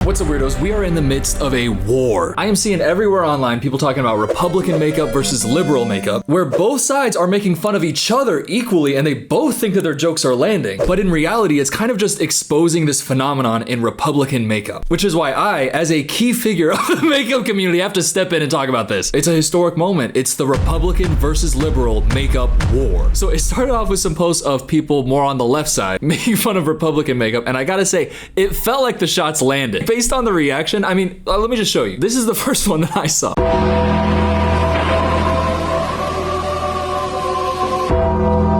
What's up, weirdos? We are in the midst of a war. I am seeing everywhere online people talking about Republican makeup versus liberal makeup, where both sides are making fun of each other equally and they both think that their jokes are landing. But in reality, it's kind of just exposing this phenomenon in Republican makeup, which is why I, as a key figure of the makeup community, have to step in and talk about this. It's a historic moment. It's the Republican versus liberal makeup war. So it started off with some posts of people more on the left side making fun of Republican makeup, and I gotta say, it felt like the shots landed. Based on the reaction, I mean, let me just show you. This is the first one that I saw.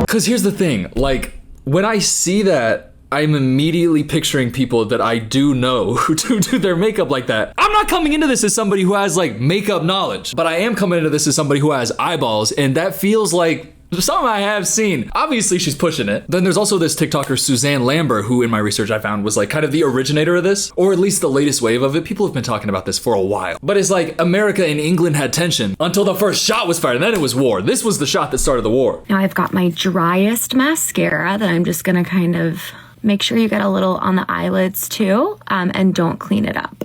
Because here's the thing, like, when I see that, I'm immediately picturing people that I do know who do their makeup like that. I'm not coming into this as somebody who has like makeup knowledge, but I am coming into this as somebody who has eyeballs, and that feels like something I have seen. Obviously, she's pushing it. Then there's also this TikToker, Suzanne Lambert, who in my research I found was like kind of the originator of this, or at least the latest wave of it. People have been talking about this for a while. But it's like America and England had tension until the first shot was fired, and then it was war. This was the shot that started the war. Now I've got my driest mascara that I'm just gonna kind of make sure you get a little on the eyelids too, and don't clean it up,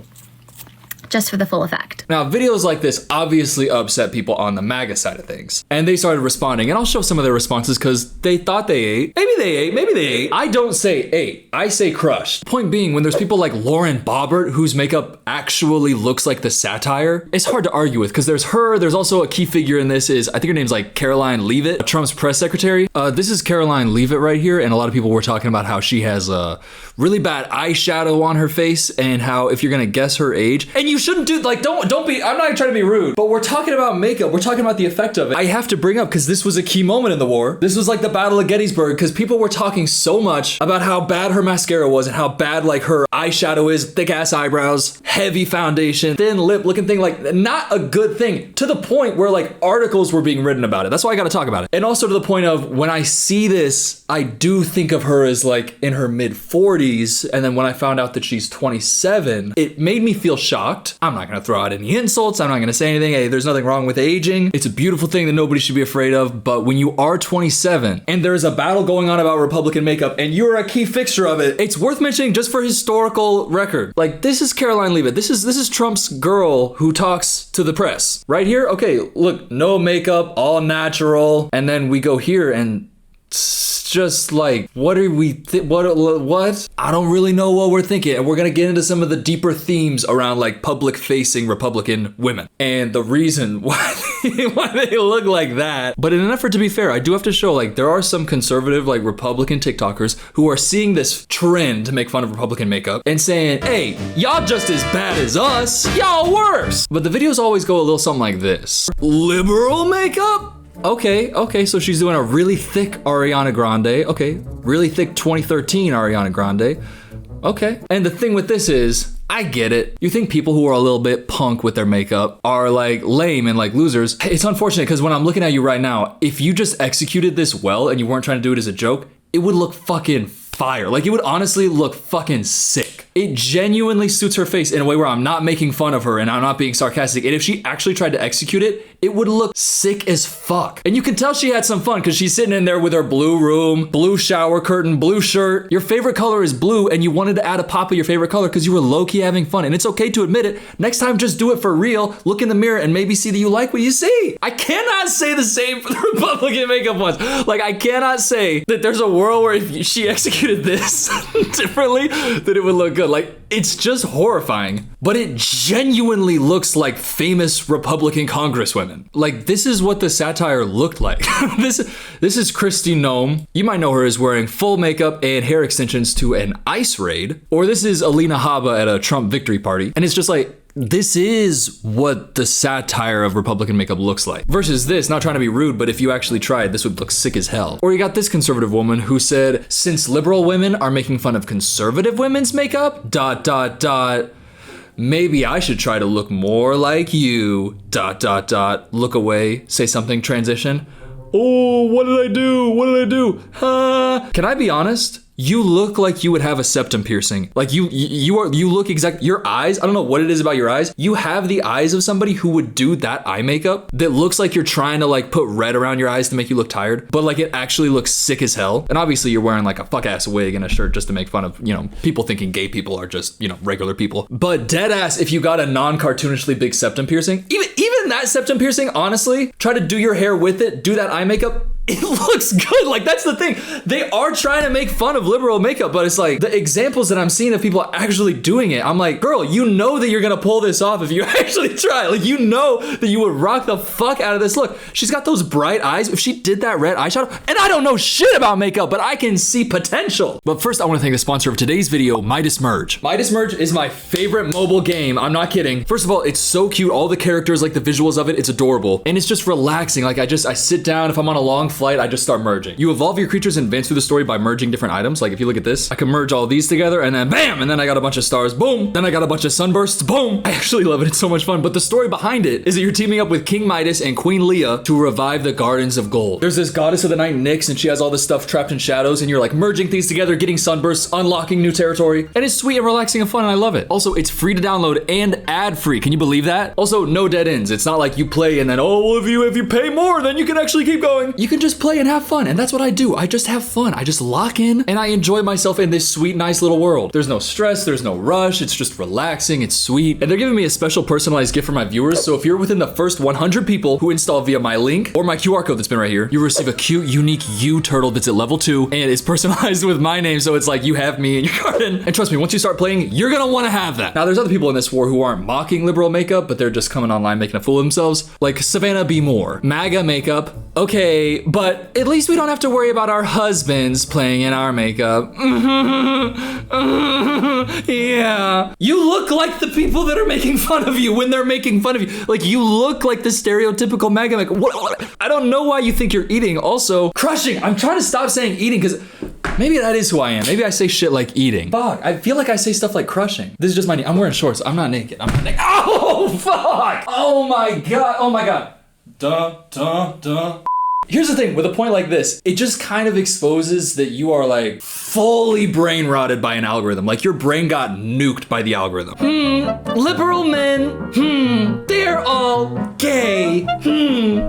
just for the full effect. Now, videos like this obviously upset people on the MAGA side of things, and they started responding, and I'll show some of their responses because they thought they ate. Maybe they ate, maybe they ate. I don't say ate, I say crushed. Point being, when there's people like Lauren Boebert whose makeup actually looks like the satire, it's hard to argue with because there's her, there's also a key figure in this is, I think her name's like Caroline Leavitt, Trump's press secretary. This is Caroline Leavitt right here, and a lot of people were talking about how she has a really bad eyeshadow on her face and how if you're gonna guess her age, and you shouldn't do, like, don't be, I'm not trying to be rude, but we're talking about makeup, we're talking about the effect of it. I have to bring up, because this was a key moment in the war. This was like the Battle of Gettysburg, because people were talking so much about how bad her mascara was and how bad like her eyeshadow is, thick ass eyebrows, heavy foundation, thin lip looking thing, like not a good thing, to the point where like articles were being written about it. That's why I gotta talk about it. And also to the point of when I see this, I do think of her as like in her mid 40s. And then when I found out that she's 27, it made me feel shocked. I'm not gonna throw out any insults. I'm not gonna say anything. Hey, there's nothing wrong with aging. It's a beautiful thing that nobody should be afraid of. But when you are 27 and there's a battle going on about Republican makeup and you're a key fixture of it, it's worth mentioning just for historical record. Like, this is Caroline Leavitt. This is Trump's girl who talks to the press. Right here, okay, look, no makeup, all natural. And then we go here and it's just like, what are we, what? I don't really know what we're thinking. And we're gonna get into some of the deeper themes around like public facing Republican women and the reason why they look like that. But in an effort to be fair, I do have to show like there are some conservative like Republican TikTokers who are seeing this trend to make fun of Republican makeup and saying, hey, y'all just as bad as us, y'all worse. But the videos always go a little something like this. Liberal makeup? Okay, so she's doing a really thick Ariana Grande. Okay, really thick 2013 Ariana Grande. Okay, and the thing with this is, I get it. You think people who are a little bit punk with their makeup are like lame and like losers. It's unfortunate because when I'm looking at you right now, if you just executed this well and you weren't trying to do it as a joke, it would look fucking fire. Like, it would honestly look fucking sick. It genuinely suits her face in a way where I'm not making fun of her and I'm not being sarcastic. And if she actually tried to execute it, it would look sick as fuck. And you can tell she had some fun because she's sitting in there with her blue room, blue shower curtain, blue shirt. Your favorite color is blue and you wanted to add a pop of your favorite color because you were low-key having fun. And it's okay to admit it. Next time, just do it for real. Look in the mirror and maybe see that you like what you see. I cannot say the same for the Republican makeup ones. Like, I cannot say that there's a world where if she executed this differently, that it would look good. Like, it's just horrifying, but it genuinely looks like famous Republican congresswomen. Like, this is what the satire looked like. This is Kristi Noem. You might know her as wearing full makeup and hair extensions to an ICE raid. Or this is Alina Habba at a Trump victory party. And it's just like, this is what the satire of Republican makeup looks like. Versus this, not trying to be rude, but if you actually tried, this would look sick as hell. Or you got this conservative woman who said, since liberal women are making fun of conservative women's makeup, ... maybe I should try to look more like you, ... look away, say something, transition. oh, what did I do? What did I do? Can I be honest? You look like you would have a septum piercing. Like you look exact. Your eyes, I don't know what it is about your eyes. You have the eyes of somebody who would do that eye makeup that looks like you're trying to like put red around your eyes to make you look tired, but like it actually looks sick as hell. And obviously you're wearing like a fuck ass wig and a shirt just to make fun of, you know, people thinking gay people are just, you know, regular people. But dead ass, if you got a non-cartoonishly big septum piercing, even that septum piercing, honestly, try to do your hair with it, do that eye makeup. It looks good. Like, that's the thing. They are trying to make fun of liberal makeup, but it's like the examples that I'm seeing of people actually doing it, I'm like, girl, you know that you're gonna pull this off if you actually try. Like, you know that you would rock the fuck out of this look. She's got those bright eyes. If she did that red eyeshadow, and I don't know shit about makeup, but I can see potential. But first, I want to thank the sponsor of today's video, Midas Merge. Midas Merge is my favorite mobile game. I'm not kidding. First of all, it's so cute. All the characters, like the visuals of it, it's adorable. And it's just relaxing. Like, I sit down, if I'm on a long flight, I just start merging. You evolve your creatures and advance through the story by merging different items. Like if you look at this, I can merge all these together and then bam, and then I got a bunch of stars, boom. Then I got a bunch of sunbursts, boom. I actually love it. It's so much fun. But the story behind it is that you're teaming up with King Midas and Queen Leah to revive the Gardens of Gold. There's this goddess of the night, Nyx, and she has all this stuff trapped in shadows, and you're like merging things together, getting sunbursts, unlocking new territory, and it's sweet and relaxing and fun, and I love it. Also, it's free to download and ad-free. Can you believe that? Also, no dead ends. It's not like you play and then, oh, well, if you pay more, then you can actually keep going. You can just play and have fun, and that's what I do. I just have fun. I just lock in and I enjoy myself in this sweet, nice little world. There's no stress, there's no rush, it's just relaxing, it's sweet. And they're giving me a special personalized gift for my viewers, so if you're within the first 100 people who install via my link or my QR code that's been right here, you receive a cute, unique U turtle that's at level 2 and it's personalized with my name, so it's like you have me in your garden. And trust me, once you start playing, you're gonna wanna have that. Now, there's other people in this war who aren't mocking liberal makeup, but they're just coming online making a fool of themselves, like Savannah B. Moore. MAGA makeup, okay, but at least we don't have to worry about our husbands playing in our makeup. Yeah. You look like the people that are making fun of you when they're making fun of you. Like, you look like the stereotypical MAGA makeup. What? I don't know why you think you're eating. Also, crushing. I'm trying to stop saying eating because maybe that is who I am. Maybe I say shit like eating. Fuck. I feel like I say stuff like crushing. This is just I'm wearing shorts. I'm not naked. Oh, fuck. Oh my God. Oh my God. Duh. Here's the thing, with a point like this, it just kind of exposes that you are like fully brain rotted by an algorithm. Like your brain got nuked by the algorithm. Liberal men, they're all gay.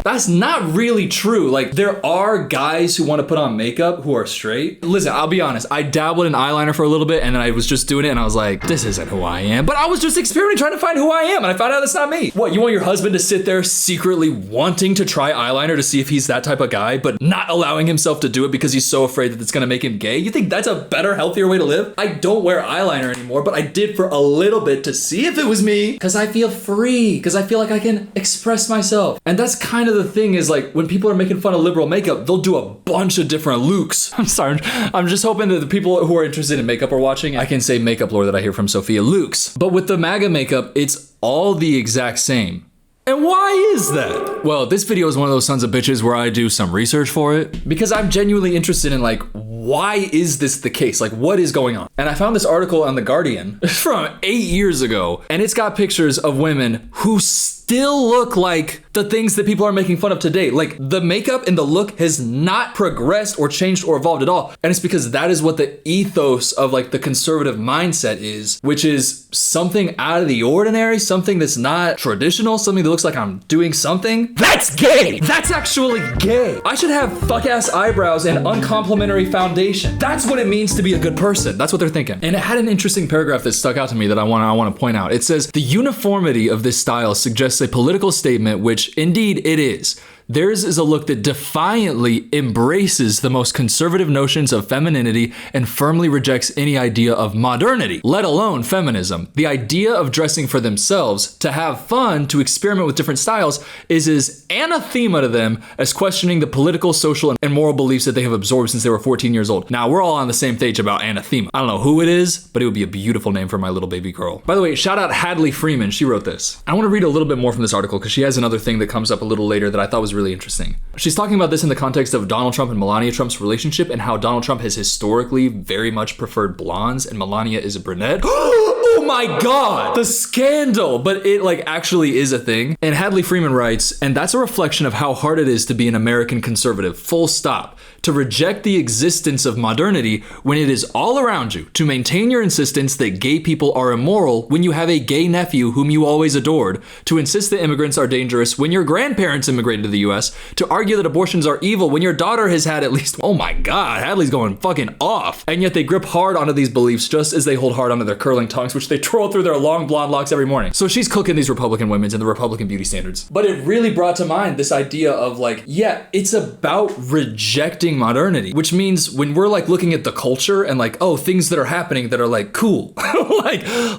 That's not really true. Like there are guys who want to put on makeup who are straight. Listen, I'll be honest, I dabbled in eyeliner for a little bit and then I was just doing it and I was like, this isn't who I am. But I was just experimenting, trying to find who I am, and I found out that's not me. What, you want your husband to sit there secretly wanting to try eyeliner to see if he's that type of guy, but not allowing himself to do it because he's so afraid that it's gonna make him gay? You think that's a better, healthier way to live? I don't wear eyeliner anymore, but I did for a little bit to see if it was me, because I feel free, because I feel like I can express myself. And that's kind of the thing, is like when people are making fun of liberal makeup, they'll do a bunch of different looks. I'm sorry, I'm just hoping that the people who are interested in makeup are watching. I can say makeup lore that I hear from Sophia looks. But with the MAGA makeup, it's all the exact same. And why is that? Well, this video is one of those sons of bitches where I do some research for it because I'm genuinely interested in like, why is this the case? Like, what is going on? And I found this article on The Guardian from 8 years ago, and it's got pictures of women who still look like the things that people are making fun of today. Like the makeup and the look has not progressed or changed or evolved at all. And it's because that is what the ethos of like the conservative mindset is, which is something out of the ordinary, something that's not traditional, something that looks like I'm doing something. That's gay. That's actually gay. I should have fuck ass eyebrows and uncomplimentary foundation. That's what it means to be a good person. That's what they're thinking. And it had an interesting paragraph that stuck out to me that I want to point out. It says, the uniformity of this style suggests a political statement, which indeed it is. Theirs is a look that defiantly embraces the most conservative notions of femininity and firmly rejects any idea of modernity, let alone feminism. The idea of dressing for themselves, to have fun, to experiment with different styles, is as anathema to them as questioning the political, social, and moral beliefs that they have absorbed since they were 14 years old. Now, we're all on the same page about anathema. I don't know who it is, but it would be a beautiful name for my little baby girl. By the way, shout out Hadley Freeman. She wrote this. I want to read a little bit more from this article because she has another thing that comes up a little later that I thought was really interesting. She's talking about this in the context of Donald Trump and Melania Trump's relationship and how Donald Trump has historically very much preferred blondes and Melania is a brunette. Oh Oh my God, the scandal. But it like actually is a thing. And Hadley Freeman writes, and that's a reflection of how hard it is to be an American conservative, full stop. To reject the existence of modernity when it is all around you, to maintain your insistence that gay people are immoral when you have a gay nephew whom you always adored, to insist that immigrants are dangerous when your grandparents immigrated to the US, to argue that abortions are evil when your daughter has had at least, oh my God, Hadley's going fucking off. And yet they grip hard onto these beliefs just as they hold hard onto their curling tongues, which they twirl through their long blonde locks every morning. So she's cooking these Republican women's and the Republican beauty standards. But it really brought to mind this idea of like, yeah, it's about rejecting modernity, which means when we're like looking at the culture and like, oh, things that are happening that are like cool,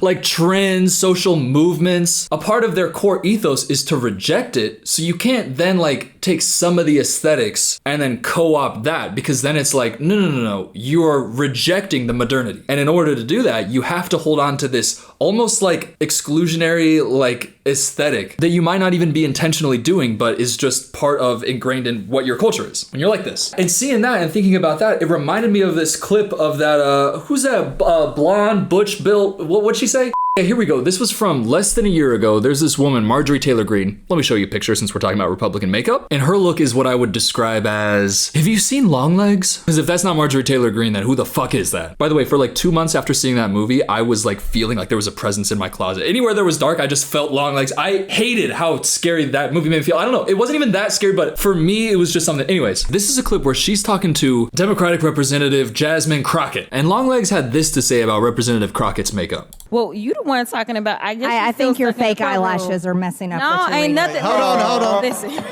like trends, social movements, a part of their core ethos is to reject it. So you can't then like take some of the aesthetics and then co-opt that, because then it's like, no, you are rejecting the modernity. And in order to do that, you have to hold on to this almost like exclusionary like aesthetic that you might not even be intentionally doing, but is just part of ingrained in what your culture is. When you're like this. And seeing that and thinking about that, it reminded me of this clip of that, who's that blonde, butch built, what'd she say? Yeah, here we go. This was from less than a year ago. There's this woman, Marjorie Taylor Greene. Let me show you a picture since we're talking about Republican makeup. And her look is what I would describe as, have you seen Longlegs? Because if that's not Marjorie Taylor Greene, then who the fuck is that? By the way, for like 2 months after seeing that movie, I was like feeling like there was a presence in my closet. Anywhere there was dark, I just felt Longlegs. I hated how scary that movie made me feel. I don't know. It wasn't even that scary, but for me, it was just something. Anyways, this is a clip where she's talking to Democratic Representative Jasmine Crockett. And Longlegs had this to say about Representative Crockett's makeup. Well, you the one talking about. I think your fake eyelashes are messing up. No, ain't nothing. Hold on. Listen.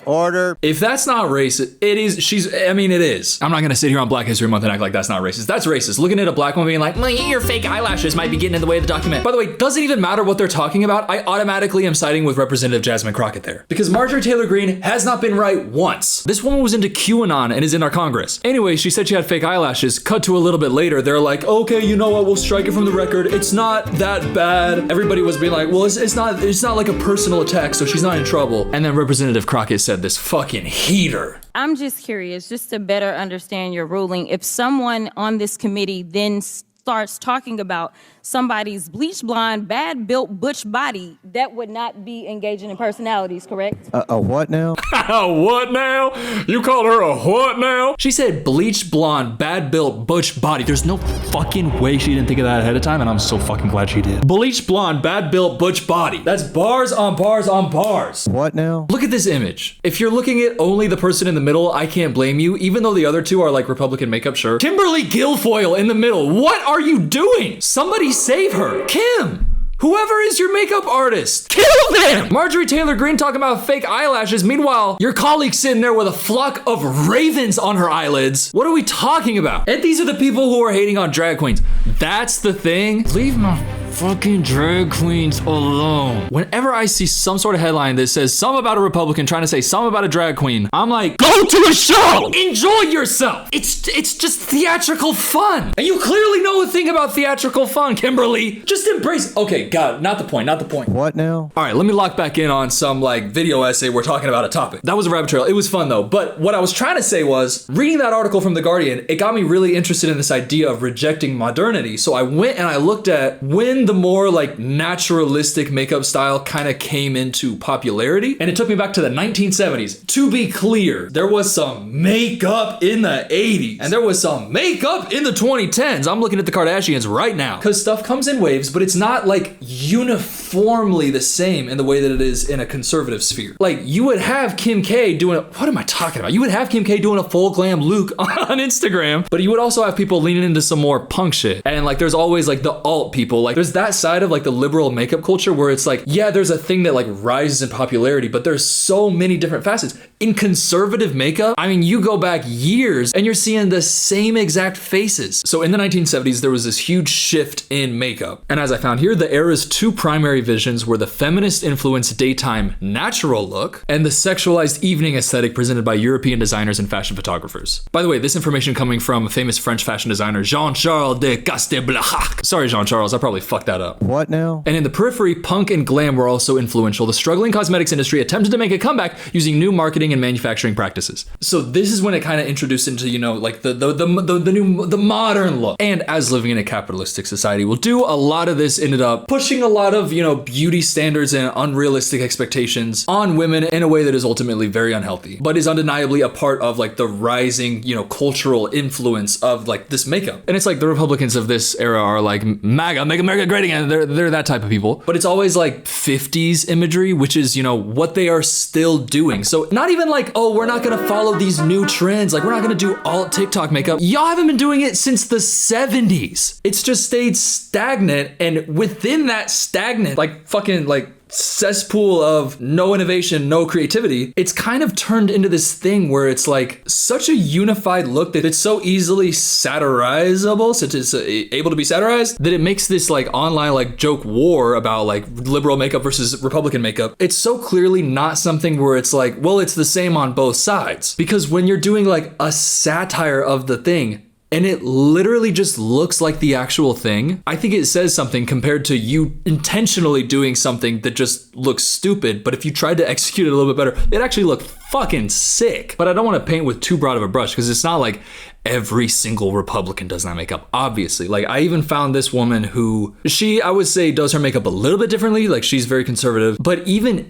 Order. If that's not racist, it is. It is. I'm not gonna sit here on Black History Month and act like that's not racist. That's racist. Looking at a black woman being like, well, your fake eyelashes might be getting in the way of the document. By the way, doesn't even matter what they're talking about. I automatically am siding with Representative Jasmine Crockett there. Because Marjorie Taylor Greene has not been right once. This woman was into QAnon and is in our Congress. Anyway, she said she had fake eyelashes. Cut to a little bit later, they're like, okay, you know what, we'll strike it from the record. It's not that bad. Everybody was being like, well, it's not like a personal attack, so she's not in trouble. And then Representative Crockett said this fucking heater. I'm just curious, just to better understand your ruling. If someone on this committee then starts talking about somebody's bleach blonde, bad built butch body, that would not be engaging in personalities, correct? A what now? A what now? You called her a what now? She said bleach blonde, bad built butch body. There's no fucking way she didn't think of that ahead of time, and I'm so fucking glad she did. Bleach blonde, bad built butch body. That's bars on bars on bars. What now? Look at this image. If you're looking at only the person in the middle, I can't blame you, even though the other two are like Republican makeup, sure. Kimberly Guilfoyle in the middle. What are you doing? Somebody save her. Kim! Whoever is your makeup artist, kill them! Marjorie Taylor Greene talking about fake eyelashes. Meanwhile, your colleague's sitting there with a flock of ravens on her eyelids. What are we talking about? And these are the people who are hating on drag queens. That's the thing. Leave my fucking drag queens alone. Whenever I see some sort of headline that says something about a Republican trying to say something about a drag queen, I'm like, go to a show! Enjoy yourself! It's just theatrical fun. And you clearly know a thing about theatrical fun, Kimberly. Just embrace. Okay, God, not the point. What now? All right, let me lock back in on some like video essay. We're talking about a topic. That was a rabbit trail. It was fun though. But what I was trying to say was, reading that article from The Guardian, it got me really interested in this idea of rejecting modernity. So I went and I looked at when the more like naturalistic makeup style kind of came into popularity. And it took me back to the 1970s. To be clear, there was some makeup in the 80s and there was some makeup in the 2010s. I'm looking at the Kardashians right now because stuff comes in waves, but it's not like uniformly the same in the way that it is in a conservative sphere. Like you would have Kim K doing, what am I talking about? You would have Kim K doing a full glam look on Instagram, but you would also have people leaning into some more punk shit. And like there's always like the alt people, like there's that side of like the liberal makeup culture where it's like, yeah, there's a thing that like rises in popularity, but there's so many different facets. In conservative makeup, I mean, you go back years and you're seeing the same exact faces. So in the 1970s, there was this huge shift in makeup. And as I found here, the era's two primary visions were the feminist-influenced daytime natural look and the sexualized evening aesthetic presented by European designers and fashion photographers. By the way, this information coming from famous French fashion designer Jean-Charles de Castelblahac. Sorry, Jean-Charles, I probably fucked fucked that up. What now? And in the periphery, punk and glam were also influential. The struggling cosmetics industry attempted to make a comeback using new marketing and manufacturing practices. So this is when it kind of introduced into, you know, like the modern look. And as living in a capitalistic society will do, a lot of this ended up pushing a lot of, you know, beauty standards and unrealistic expectations on women in a way that is ultimately very unhealthy, but is undeniably a part of like the rising, you know, cultural influence of like this makeup. And it's like the Republicans of this era are like MAGA, make America great again. They're that type of people, but it's always like 50s imagery, which is, you know, what they are still doing. So not even like, oh, we're not gonna follow these new trends. Like we're not gonna do all TikTok makeup. Y'all haven't been doing it since the 70s. It's just stayed stagnant, and within that stagnant, like fucking like cesspool of no innovation, no creativity, it's kind of turned into this thing where it's like such a unified look that it's so easily satirizable, so it's able to be satirized, that it makes this like online like joke war about like liberal makeup versus Republican makeup. It's so clearly not something where it's like, well, it's the same on both sides. Because when you're doing like a satire of the thing, and it literally just looks like the actual thing, I think it says something compared to you intentionally doing something that just looks stupid, but if you tried to execute it a little bit better, it actually looked fucking sick. But I don't want to paint with too broad of a brush, because it's not like every single Republican does that makeup, obviously. Like I even found this woman who, I would say does her makeup a little bit differently, like she's very conservative, but even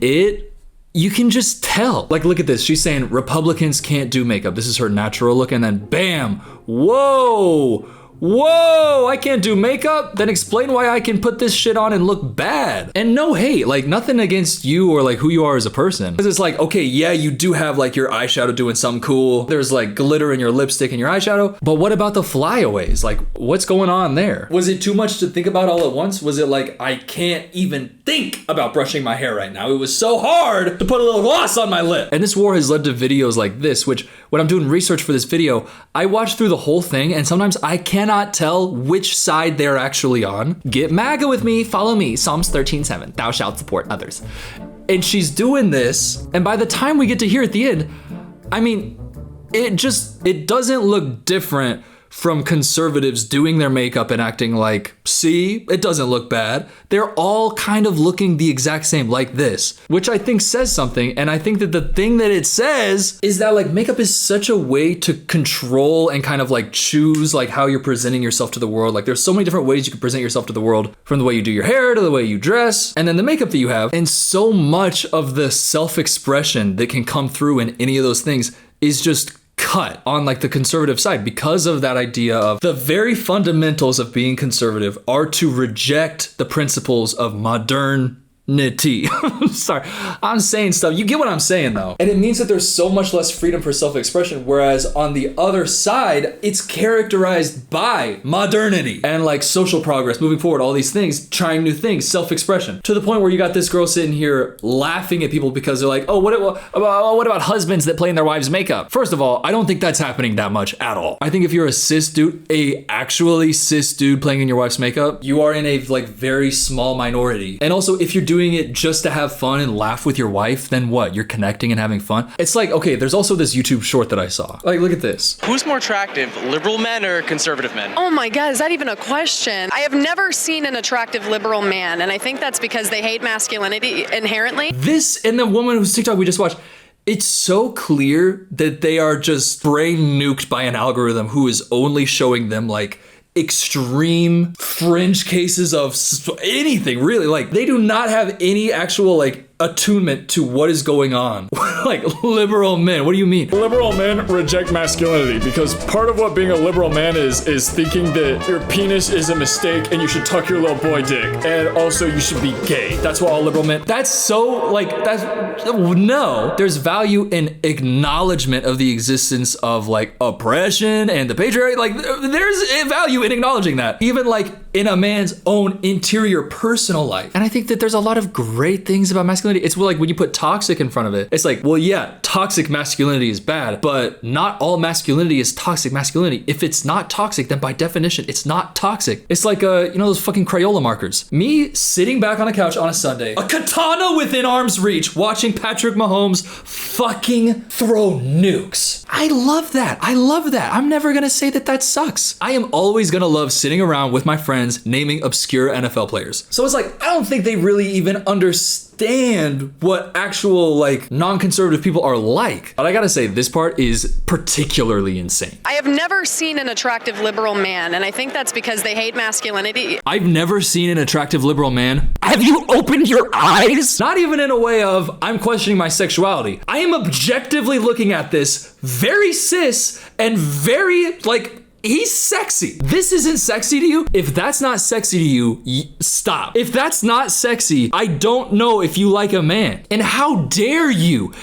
you can just tell. Like, look at this. She's saying Republicans can't do makeup. This is her natural look. And then bam, whoa, I can't do makeup? Then explain why I can put this shit on and look bad. And no hate, like nothing against you or like who you are as a person. Because it's like, okay, yeah, you do have like your eyeshadow doing something cool. There's like glitter in your lipstick and your eyeshadow. But what about the flyaways? Like what's going on there? Was it too much to think about all at once? Was it like, I can't even think about brushing my hair right now? It was so hard to put a little gloss on my lip. And this war has led to videos like this, which when I'm doing research for this video, I watch through the whole thing and sometimes I cannot tell which side they're actually on. Get MAGA with me, follow me, Psalms 13:7, thou shalt support others. And she's doing this, and by the time we get to here at the end, I mean, it doesn't look different from conservatives doing their makeup and acting like, see, it doesn't look bad. They're all kind of looking the exact same, like this, which I think says something. And I think that the thing that it says is that like makeup is such a way to control and kind of like choose like how you're presenting yourself to the world. Like there's so many different ways you can present yourself to the world, from the way you do your hair to the way you dress, and then the makeup that you have. And so much of the self-expression that can come through in any of those things is just cut on like the conservative side, because of that idea of the very fundamentals of being conservative are to reject the principles of modernity. Sorry, I'm saying stuff. You get what I'm saying though. And it means that there's so much less freedom for self-expression, whereas on the other side, it's characterized by modernity and like social progress, moving forward, all these things, trying new things, self-expression, to the point where you got this girl sitting here laughing at people because they're like, oh, what about husbands that play in their wives' makeup? First of all, I don't think that's happening that much at all. I think if you're a cis dude, actually cis dude playing in your wife's makeup, you are in a like very small minority. And also if you're doing it just to have fun and laugh with your wife, then what? You're connecting and having fun. It's like, okay, there's also this YouTube short that I saw. Like, look at this. Who's more attractive, liberal men or conservative men? Oh my God, is that even a question? I have never seen an attractive liberal man, and I think that's because they hate masculinity inherently. This and the woman whose TikTok we just watched, it's so clear that they are just brain nuked by an algorithm who is only showing them like extreme fringe cases of anything, really. Like they do not have any actual like attunement to what is going on. Like liberal men, what do you mean? Liberal men reject masculinity because part of what being a liberal man is thinking that your penis is a mistake and you should tuck your little boy dick, and also you should be gay. That's what all liberal men, that's so like, no. There's value in acknowledgement of the existence of like oppression and the patriarchy. Like there's value in acknowledging that, even like in a man's own interior personal life. And I think that there's a lot of great things about masculinity. It's like when you put toxic in front of it, it's like, well, yeah, toxic masculinity is bad, but not all masculinity is toxic masculinity. If it's not toxic, then by definition, it's not toxic. It's like, you know, those fucking Crayola markers. Me sitting back on a couch on a Sunday, a katana within arm's reach, watching Patrick Mahomes fucking throw nukes. I love that. I love that. I'm never gonna say that that sucks. I am always gonna love sitting around with my friends friends naming obscure NFL players. So it's like, I don't think they really even understand what actual like non-conservative people are like. But I gotta say, this part is particularly insane. I have never seen an attractive liberal man, and I think that's because they hate masculinity. I've never seen an attractive liberal man. Have you opened your eyes? Not even in a way of, I'm questioning my sexuality. I am objectively looking at this very cis and very, like, he's sexy. This isn't sexy to you? If that's not sexy to you, stop. If that's not sexy, I don't know if you like a man. And how dare you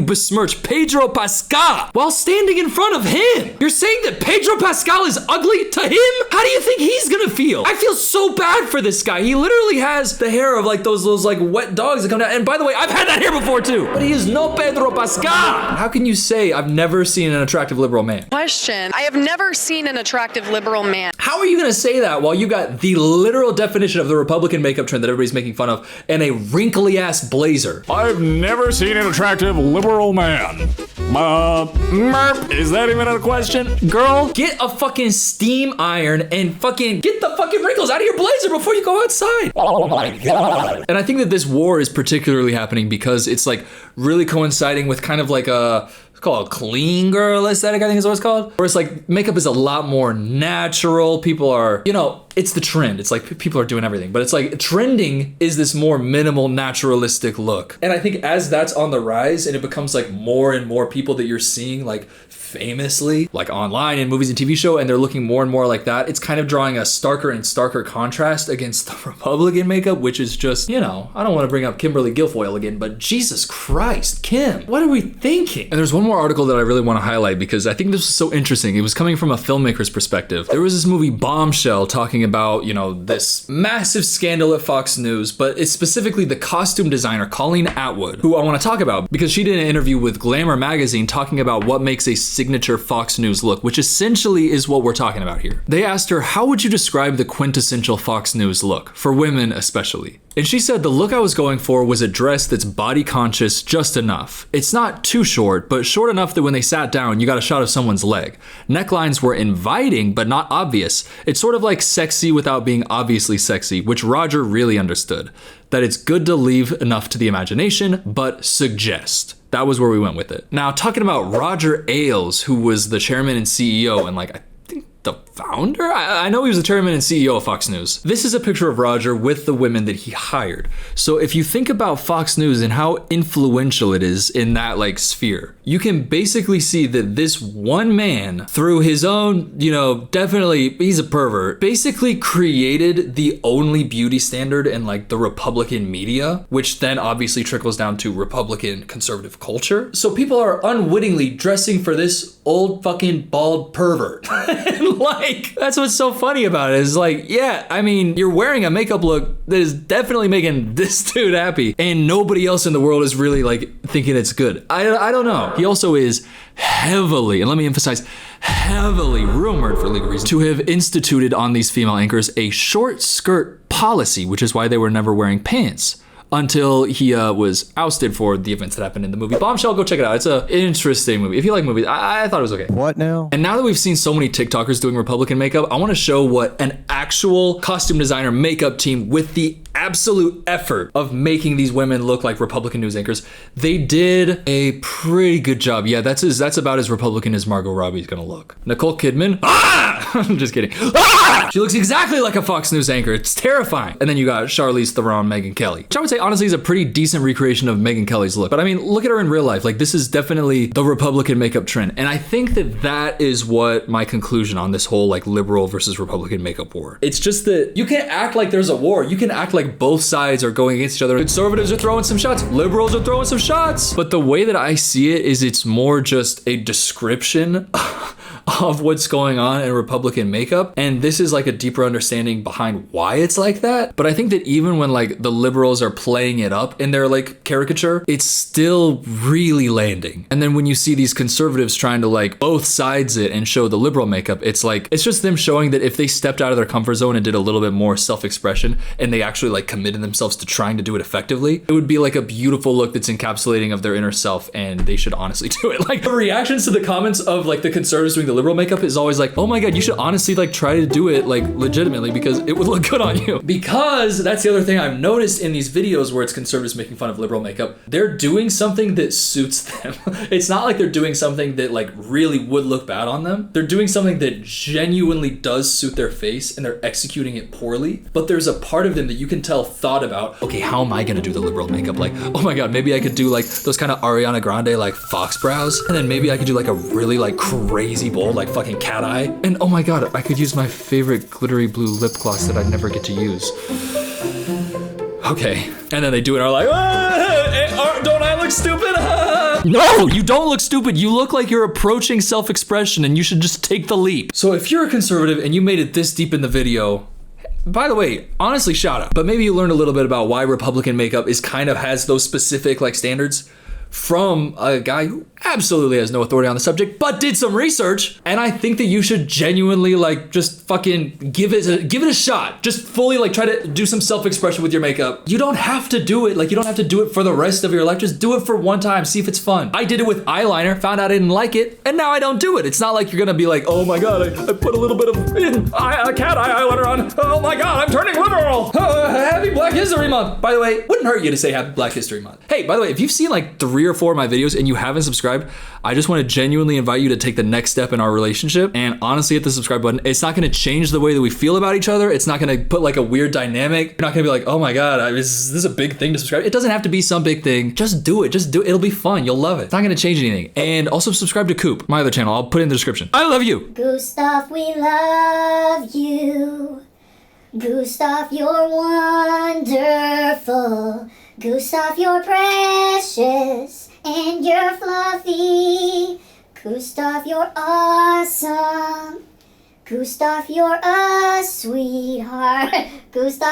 besmirch Pedro Pascal while standing in front of him? You're saying that Pedro Pascal is ugly to him? How do you think he's gonna feel? I feel so bad for this guy. He literally has the hair of like those like wet dogs that come down. And by the way, I've had that hair before too, but he is no Pedro Pascal. How can you say I've never seen an attractive liberal man? Question. I have never seen an attractive liberal man. How are you gonna say that while you got the literal definition of the Republican makeup trend that everybody's making fun of and a wrinkly ass blazer? I've never seen an attractive liberal man. Merp, is that even a question? Girl, get a fucking steam iron and fucking get the fucking wrinkles out of your blazer before you go outside. Oh my God. And I think that this war is particularly happening because it's like really coinciding with kind of like it's called a clean girl aesthetic, I think is what it's called. Where it's like makeup is a lot more natural. People are, you know, it's the trend. It's like people are doing everything, but it's like trending is this more minimal, naturalistic look. And I think as that's on the rise and it becomes like more and more people that you're seeing like famously, like online in movies and TV show, and they're looking more and more like that, it's kind of drawing a starker and starker contrast against the Republican makeup, which is just, you know, I don't want to bring up Kimberly Guilfoyle again, but Jesus Christ, Kim, what are we thinking? And there's one more article that I really want to highlight because I think this was so interesting. It was coming from a filmmaker's perspective. There was this movie Bombshell talking about, you know, this massive scandal at Fox News, but it's specifically the costume designer Colleen Atwood, who I want to talk about because she did an interview with Glamour magazine talking about what makes a signature Fox News look, which essentially is what we're talking about here. They asked her, how would you describe the quintessential Fox News look, for women especially? And she said the look I was going for was a dress that's body conscious just enough. It's not too short, but short enough that when they sat down, you got a shot of someone's leg. Necklines were inviting, but not obvious. It's sort of like sexy without being obviously sexy, which Roger really understood. That it's good to leave enough to the imagination, but suggest. That was where we went with it. Now, talking about Roger Ailes, who was the chairman and CEO and like, I think the founder? I know he was the chairman and CEO of Fox News. This is a picture of Roger with the women that he hired. So if you think about Fox News and how influential it is in that like sphere, you can basically see that this one man, through his own, you know, definitely, he's a pervert, basically created the only beauty standard in like the Republican media, which then obviously trickles down to Republican conservative culture. So people are unwittingly dressing for this old fucking bald pervert. Like, that's what's so funny about it is like, yeah, I mean, you're wearing a makeup look that is definitely making this dude happy and nobody else in the world is really like thinking it's good. I don't know. He also is heavily, and let me emphasize, heavily rumored for legal reasons to have instituted on these female anchors a short skirt policy, which is why they were never wearing pants. Until he was ousted for the events that happened in the movie Bombshell. Go check it out. It's an interesting movie. If you like movies, I thought it was okay. What now? And now that we've seen so many TikTokers doing Republican makeup, I want to show what an actual costume designer makeup team with the absolute effort of making these women look like Republican news anchors, they did a pretty good job. Yeah, that's about as Republican as Margot Robbie's gonna look. Nicole Kidman, I'm just kidding. She looks exactly like a Fox News anchor. It's terrifying. And then you got Charlize Theron, Megyn Kelly, which I would say honestly is a pretty decent recreation of Megyn Kelly's look. But I mean, look at her in real life. Like, this is definitely the Republican makeup trend. And I think that that is what my conclusion on this whole like liberal versus Republican makeup war. It's just that you can't act like there's a war. You can act like both sides are going against each other. Conservatives are throwing some shots. Liberals are throwing some shots. But the way that I see it is it's more just a description of what's going on in Republican makeup. And this is like a deeper understanding behind why it's like that. But I think that even when like the liberals are playing it up in their like caricature, it's still really landing. And then when you see these conservatives trying to like both sides it and show the liberal makeup, it's like, it's just them showing that if they stepped out of their comfort zone and did a little bit more self-expression and they actually like committed themselves to trying to do it effectively, it would be like a beautiful look that's encapsulating of their inner self, and they should honestly do it. Like the reactions to the comments of like the conservatives doing the liberal makeup is always like, oh my God, you should honestly like try to do it like legitimately because it would look good on you. Because that's the other thing I've noticed in these videos where it's conservatives making fun of liberal makeup. They're doing something that suits them. It's not like they're doing something that like really would look bad on them. They're doing something that genuinely does suit their face and they're executing it poorly. But there's a part of them that you can tell thought about, okay, how am I gonna do the liberal makeup? Like, oh my God, maybe I could do like those kind of Ariana Grande like fox brows. And then maybe I could do like a really like crazy bold like fucking cat eye. And oh my God, I could use my favorite glittery blue lip gloss that I never get to use. Okay. And then they do it and are like, don't I look stupid? No, you don't look stupid. You look like you're approaching self-expression and you should just take the leap. So if you're a conservative and you made it this deep in the video, by the way, honestly, shout out. But maybe you learned a little bit about why Republican makeup is kind of has those specific like standards from a guy who absolutely has no authority on the subject, but did some research. And I think that you should genuinely like just fucking give it a shot. Just fully like try to do some self-expression with your makeup. You don't have to do it. Like you don't have to do it for the rest of your life. Just do it for one time. See if it's fun. I did it with eyeliner, found out I didn't like it, and now I don't do it. It's not like you're gonna be like, oh my God, I put a little bit of cat eyeliner on. Oh my God, I'm turning liberal. Happy Black History Month. By the way, wouldn't hurt you to say Happy Black History Month. Hey, by the way, if you've seen like 3 or 4 of my videos and you haven't subscribed, I just want to genuinely invite you to take the next step in our relationship and honestly hit the subscribe button. It's not going to change the way that we feel about each other. It's not going to put like a weird dynamic. You're not going to be like, oh my God, is this a big thing to subscribe? It doesn't have to be some big thing. Just do it. Just do it. It'll be fun. You'll love it. It's not going to change anything. And also subscribe to Coop, my other channel. I'll put it in the description. I love you. Gustav, we love you. Gustav, you're wonderful. Gustav, you're precious. And you're fluffy. Gustav, you're awesome. Gustav, you're a sweetheart. Gustav.